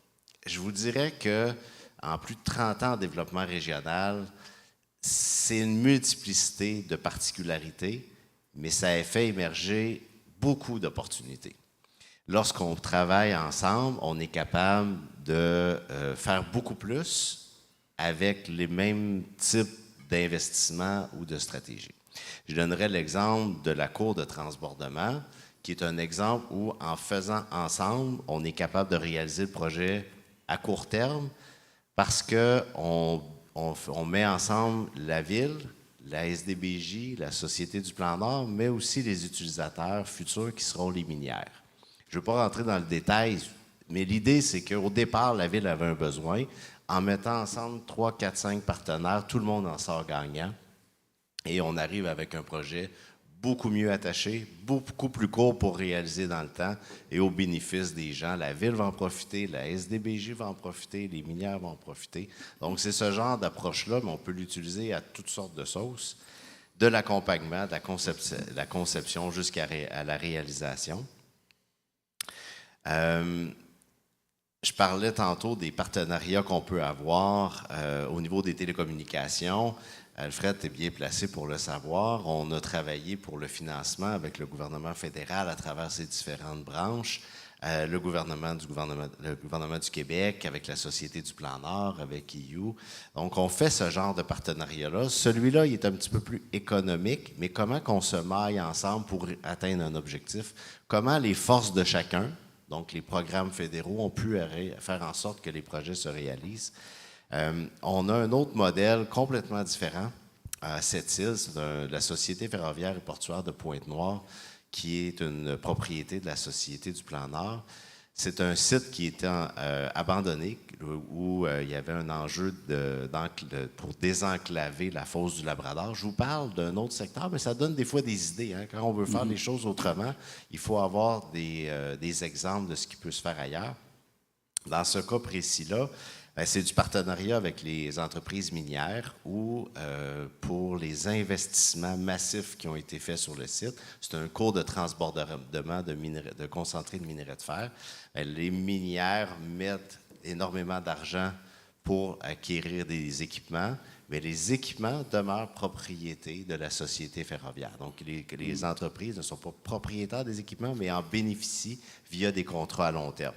Je vous dirais qu'en plus de 30 ans en développement régional, c'est une multiplicité de particularités, mais ça a fait émerger beaucoup d'opportunités. Lorsqu'on travaille ensemble, on est capable de faire beaucoup plus avec les mêmes types d'investissements ou de stratégies. Je donnerai l'exemple de la cour de transbordement, qui est un exemple où, en faisant ensemble, on est capable de réaliser le projet à court terme parce qu'on met ensemble la ville, la SDBJ, la Société du Plan Nord, mais aussi les utilisateurs futurs qui seront les minières. Je ne veux pas rentrer dans le détail, mais l'idée, c'est qu'au départ, la ville avait un besoin. En mettant ensemble 3, 4, 5 partenaires, tout le monde en sort gagnant. Et on arrive avec un projet beaucoup mieux attaché, beaucoup plus court pour réaliser dans le temps et au bénéfice des gens. La ville va en profiter, la SDBJ va en profiter, les minières vont en profiter. Donc, c'est ce genre d'approche-là, mais on peut l'utiliser à toutes sortes de sauces, de l'accompagnement, de la conception jusqu'à la réalisation. Je parlais tantôt des partenariats qu'on peut avoir au niveau des télécommunications. Alfred est bien placé pour le savoir. On a travaillé pour le financement avec le gouvernement fédéral à travers ses différentes branches, le gouvernement du Québec, avec la Société du Plan Nord, avec EU. Donc, on fait ce genre de partenariat-là. Celui-là, il est un petit peu plus économique, mais comment qu'on se maille ensemble pour atteindre un objectif? Comment les forces de chacun, donc les programmes fédéraux, ont pu faire en sorte que les projets se réalisent? On a un autre modèle complètement différent à Sept-Îles, c'est la Société ferroviaire et portuaire de Pointe-Noire, qui est une propriété de la Société du Plan Nord. C'est un site qui était abandonné, où il y avait un enjeu pour désenclaver la fosse du Labrador. Je vous parle d'un autre secteur, mais ça donne des fois des idées. Hein. Quand on veut faire les choses autrement, il faut avoir des exemples de ce qui peut se faire ailleurs. Dans ce cas précis-là, c'est du partenariat avec les entreprises minières ou pour les investissements massifs qui ont été faits sur le site. C'est un cours de transbordement de concentré de minerai de fer. Les minières mettent énormément d'argent pour acquérir des équipements, mais les équipements demeurent propriété de la société ferroviaire. Donc, les entreprises ne sont pas propriétaires des équipements, mais en bénéficient via des contrats à long terme.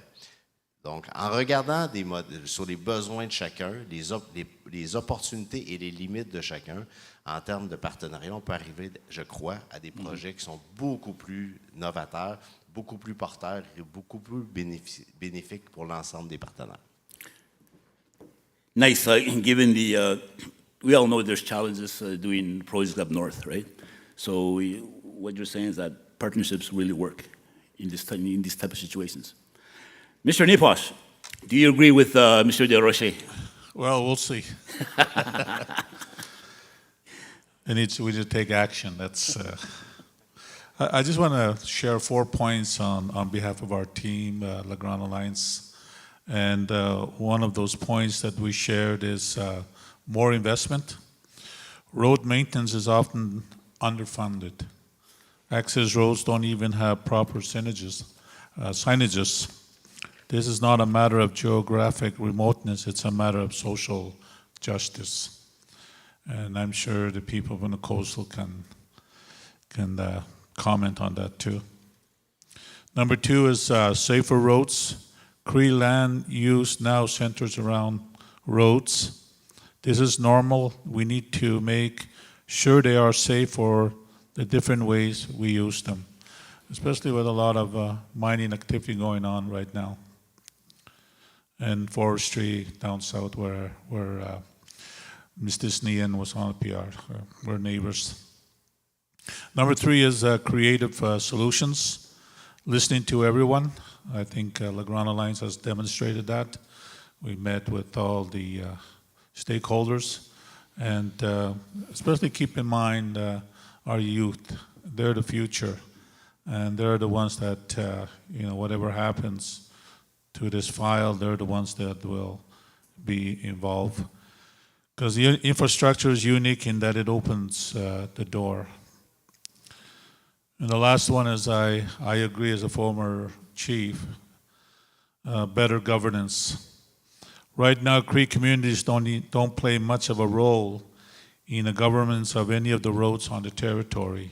Donc, en regardant sur les besoins de chacun, les opportunités et les limites de chacun, en termes de partenariat, on peut arriver, je crois, à des projets qui sont beaucoup plus novateurs, beaucoup plus porteurs et beaucoup plus bénéfiques pour l'ensemble des partenaires. Nice. Given we all know there's challenges doing projects up north, right? So what you're saying is that partnerships really work in this type of situations. Mr. Nepos, do you agree with Mr. Desrochers? Well, we'll see. We need to take action. That's. I just want to share 4 points on behalf of our team, La Grande Alliance. And one of those points that we shared is more investment. Road maintenance is often underfunded. access roads don't even have proper signages. This is not a matter of geographic remoteness, it's a matter of social justice. And I'm sure the people from the coastal can comment on that too. Number 2 is safer roads. Cree land use now centers around roads. This is normal. We need to make sure they are safe for the different ways we use them, especially with a lot of mining activity going on right now, and forestry down south where Mr. Snean was on the PR. We're neighbors. Number 3 is creative solutions, listening to everyone. I think La Grande Alliance has demonstrated that. We met with all the stakeholders, and especially keep in mind our youth. They're the future, and they're the ones that, whatever happens to this file, they're the ones that will be involved. Because the infrastructure is unique in that it opens the door. And the last one is I agree as a former chief, better governance. Right now, Cree communities don't play much of a role in the governance of any of the roads on the territory,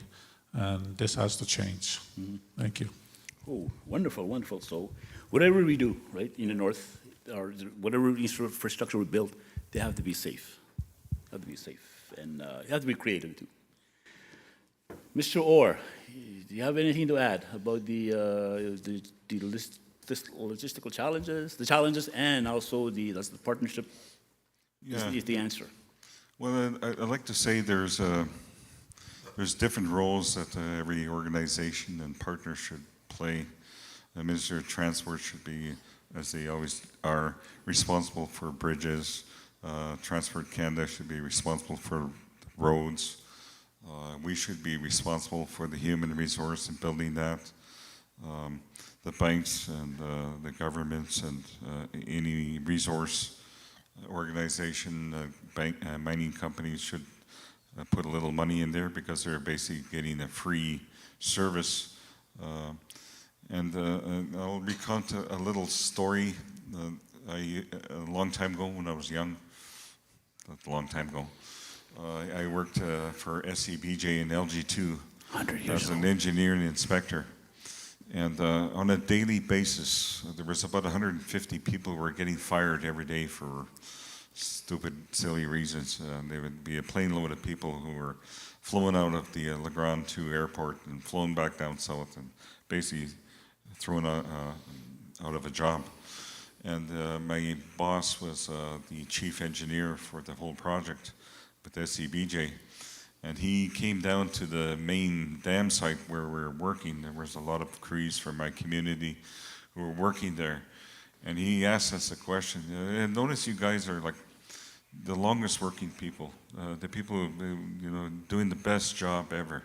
and this has to change. Thank you. Oh, wonderful, wonderful. So whatever we do, right, in the north, or whatever infrastructure we build, they have to be safe. Have to be safe, and you have to be creative too. Mr. Orr, do you have anything to add about the logistical challenges, and also the partnership? Yeah. Is the answer. Well, I'd like to say there's different roles that every organization and partner should play. The Minister of Transport should be, as they always are, responsible for bridges. Transport Canada should be responsible for roads. We should be responsible for the human resource and building that. The banks and the governments and any resource organization, mining companies should put a little money in there because they're basically getting a free service. And I'll recount a little story. A long time ago when I was young, a long time ago, I worked for SCBJ in LG2 as an engineer and inspector. And on a daily basis, there was about 150 people who were getting fired every day for stupid, silly reasons. There would be a plane load of people who were flown out of the La Grande 2 airport and flown back down south and basically thrown out of a job. And my boss was the chief engineer for the whole project with SCBJ. And he came down to the main dam site where we were working. There was a lot of Crees from my community who were working there. And he asked us a question. Notice you guys are like the longest working people, the people who, doing the best job ever.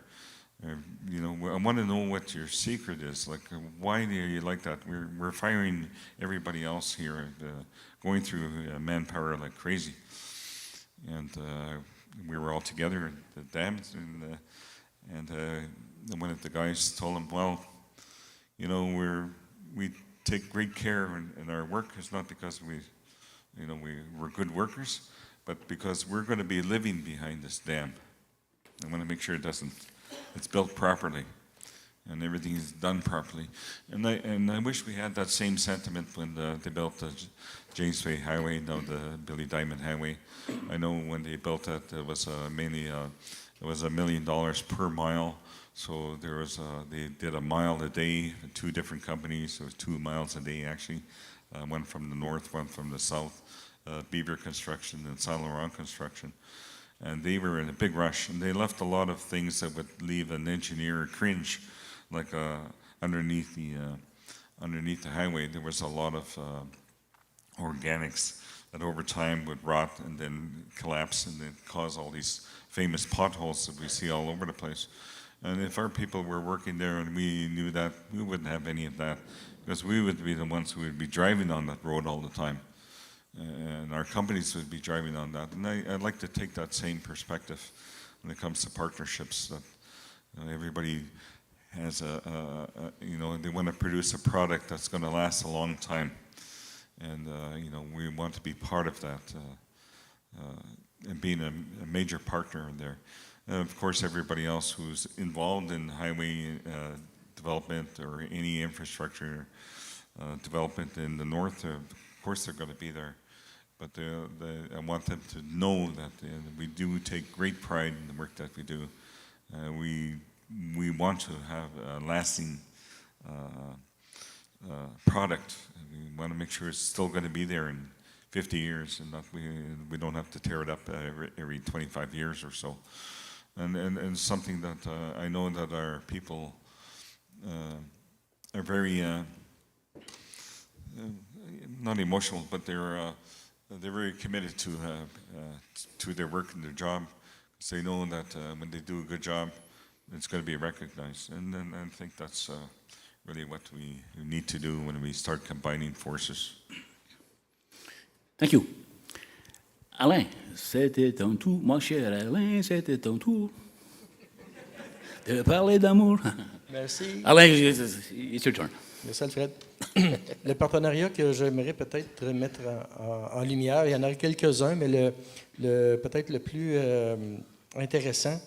I want to know what your secret is. Like, why do you like that? We're firing everybody else here, going through manpower like crazy. And we were all together at the dams, and one of the guys told him, well, we take great care in our work. It's not because we're good workers, but because we're going to be living behind this dam. I want to make sure it's built properly and everything is done properly. And I wish we had that same sentiment when they built the James Bay Highway, now the Billy Diamond Highway. I know when they built that, it was mainly it was $1 million per mile. So they did a mile a day, 2 different companies. So it was 2 miles a day actually, one from the north, one from the south, Beaver Construction and Saint Laurent Construction. And they were in a big rush, and they left a lot of things that would leave an engineer cringe, like underneath the highway. There was a lot of organics that over time would rot and then collapse and then cause all these famous potholes that we see all over the place. And if our people were working there and we knew that, we wouldn't have any of that, because we would be the ones who would be driving on that road all the time. And our companies would be driving on that. And I'd like to take that same perspective when it comes to partnerships, that everybody has they want to produce a product that's going to last a long time. And, we want to be part of that and being a major partner in there. And of course, everybody else who's involved in highway development or any infrastructure development in the north, of course they're going to be there. But I want them to know that we do take great pride in the work that we do. We want to have a lasting product. We want to make sure it's still going to be there in 50 years, and that we don't have to tear it up every 25 years or so. And something that I know that our people are very not emotional, but they're very committed to their work and their job. So they know that when they do a good job, it's going to be recognized. And then I think that's really what we need to do when we start combining forces. Thank you. Alain, c'était ton tour, mon cher Alain, c'était ton tour de parler d'amour. Merci. Alain, it's your turn. Merci, Alfred. Le partenariat que j'aimerais peut-être mettre en lumière, il y en a quelques-uns, mais peut-être le plus intéressant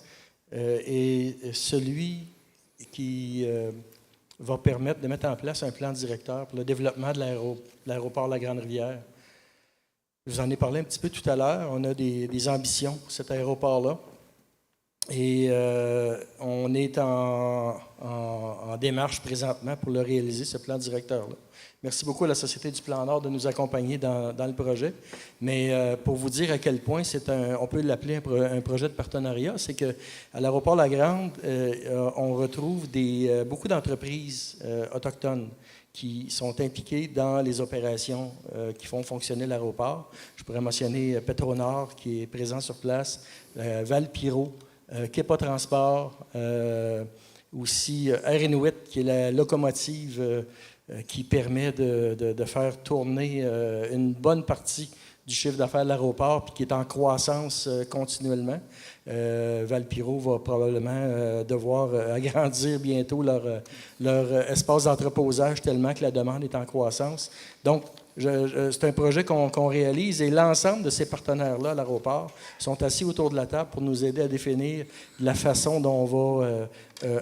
est celui qui va permettre de mettre en place un plan directeur pour le développement de l'aéroport La Grande-Rivière. Je vous en ai parlé un petit peu tout à l'heure. On a des ambitions pour cet aéroport-là. Et on est en démarche présentement pour le réaliser, ce plan directeur-là. Merci beaucoup à la Société du Plan Nord de nous accompagner dans le projet. Mais pour vous dire à quel point on peut l'appeler un projet de partenariat, c'est qu'à l'aéroport La Grande, on retrouve beaucoup d'entreprises autochtones qui sont impliquées dans les opérations qui font fonctionner l'aéroport. Je pourrais mentionner Petronord, qui est présent sur place, Val-Piro, Kepa Transport, aussi Air Inuit, qui est la locomotive qui permet de faire tourner une bonne partie du chiffre d'affaires de l'aéroport, puis qui est en croissance continuellement. Val-Piro va probablement devoir agrandir bientôt leur espace d'entreposage tellement que la demande est en croissance. Donc, c'est un projet qu'on réalise et l'ensemble de ces partenaires-là à l'aéroport sont assis autour de la table pour nous aider à définir la façon dont on va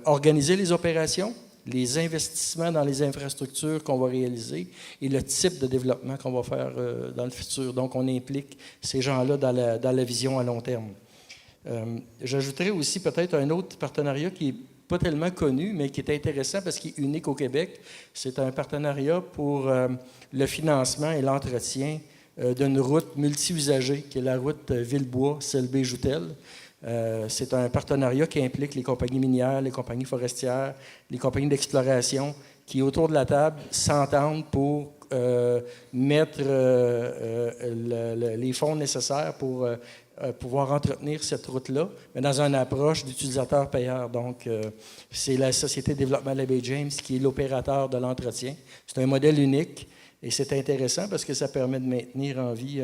organiser les opérations, les investissements dans les infrastructures qu'on va réaliser et le type de développement qu'on va faire dans le futur. Donc, on implique ces gens-là dans la vision à long terme. J'ajouterais aussi peut-être un autre partenariat qui n'est pas tellement connu, mais qui est intéressant parce qu'il est unique au Québec. C'est un partenariat pour le financement et l'entretien d'une route multi-usagée, qui est la route Villebois-Selby-Joutel. C'est un partenariat qui implique les compagnies minières, les compagnies forestières, les compagnies d'exploration, qui, autour de la table, s'entendent pour mettre les fonds nécessaires pour pouvoir entretenir cette route-là, mais dans une approche d'utilisateur-payeur. Donc, c'est la Société de développement de la baie James qui est l'opérateur de l'entretien. C'est un modèle unique et c'est intéressant parce que ça permet de maintenir en vie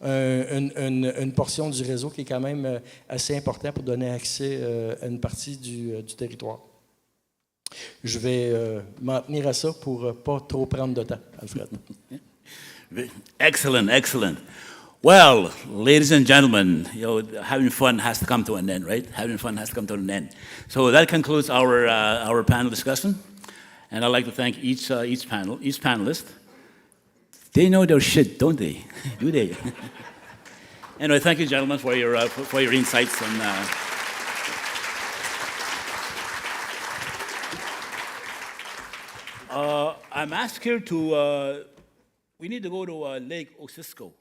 une portion du réseau qui est quand même assez important pour donner accès à une partie du territoire. Je vais m'en tenir à ça pour ne pas trop prendre de temps, Alfred. Excellent, excellent. Well, ladies and gentlemen, having fun has to come to an end, right? Having fun has to come to an end. So that concludes our panel discussion, and I'd like to thank each panelist. They know their shit, don't they? Do they? Anyway, thank you, gentlemen, for your insights on. I'm asked here to. We need to go to Lake Osisco.